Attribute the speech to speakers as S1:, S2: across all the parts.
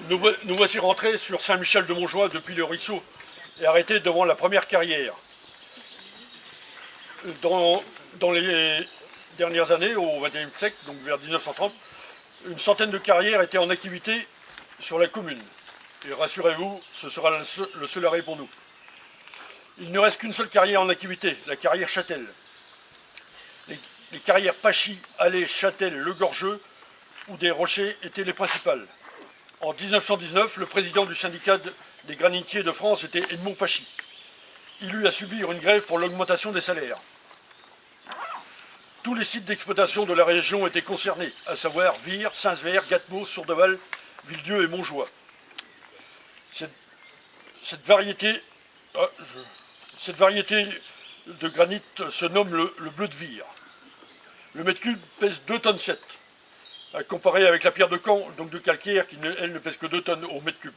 S1: Nous voici rentrés sur Saint-Michel-de-Montjoie depuis le ruisseau et arrêtés devant la première carrière. Dans les dernières années, au XXe siècle, donc vers 1930, une centaine de carrières étaient en activité sur la commune. Et rassurez-vous, ce sera le seul arrêt pour nous. Il ne reste qu'une seule carrière en activité, la carrière Châtel. Les carrières Pachy, Allais, Châtel, Le Gorgeux ou des Rochers étaient les principales. En 1919, le président du syndicat des granitiers de France était Edmond Pachy. Il eut à subir une grève pour l'augmentation des salaires. Tous les sites d'exploitation de la région étaient concernés, à savoir Vire, Saint-Sever, Gâtemoz, Sourdeval, Villedieu et Montjoie. Cette variété de granit se nomme le bleu de Vire. Le mètre cube pèse 2,7 tonnes, à comparer avec la pierre de Caen, donc de calcaire, qui elle ne pèse que 2 tonnes au mètre cube.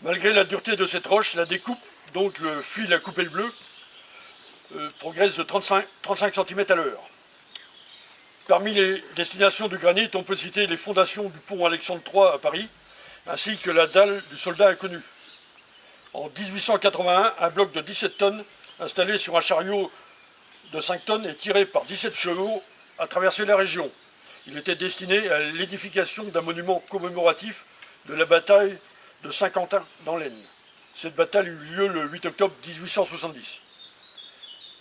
S1: Malgré la dureté de cette roche, la découpe, donc le fil à couper le bleu, progresse de 35 cm à l'heure. Parmi les destinations du granit, on peut citer les fondations du pont Alexandre III à Paris, ainsi que la dalle du soldat inconnu. En 1881, un bloc de 17 tonnes, installé sur un chariot de 5 tonnes et tiré par 17 chevaux, a traversé la région. Il était destiné à l'édification d'un monument commémoratif de la bataille de Saint-Quentin dans l'Aisne. Cette bataille eut lieu le 8 octobre 1870.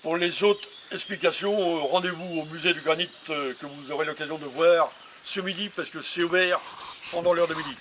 S1: Pour les autres explications, rendez-vous au musée du granit que vous aurez l'occasion de voir ce midi parce que c'est ouvert pendant l'heure de midi.